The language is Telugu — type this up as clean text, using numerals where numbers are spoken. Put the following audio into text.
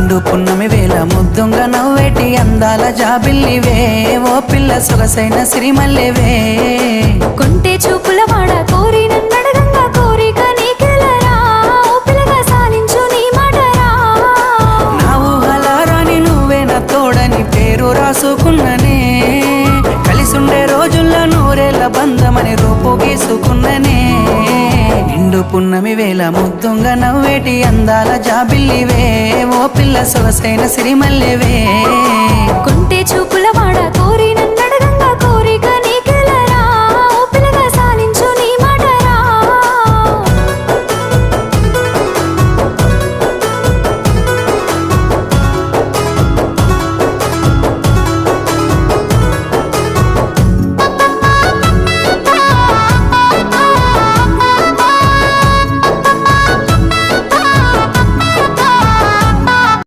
నిండు పున్నమి వేళ ముద్దుంగ నవ్వేటి అందాల జాబిల్లివే ఓ పిల్ల సొగసైన సిరిమల్లెవే కొంటే చూపుల వాడ కోరి నన్నడగంగా కోరిక నీకెలరా ఓ పిల్లగా సాలించు నీ మాటరా నా ఊహలారాని నువ్వే నా తోడని పేరు రాసుకున్ననే కలిసుండే రోజుల్లో నూరేళ్ల బంధమని రూపు గీసుకున్ననే నిండు పున్నమి వేళ ముద్దుంగ నవ్వేటి అందాల జాబిల్లివే ఓ పిల్ల సొగసైన సిరిమల్లెవే కొంటే చూపు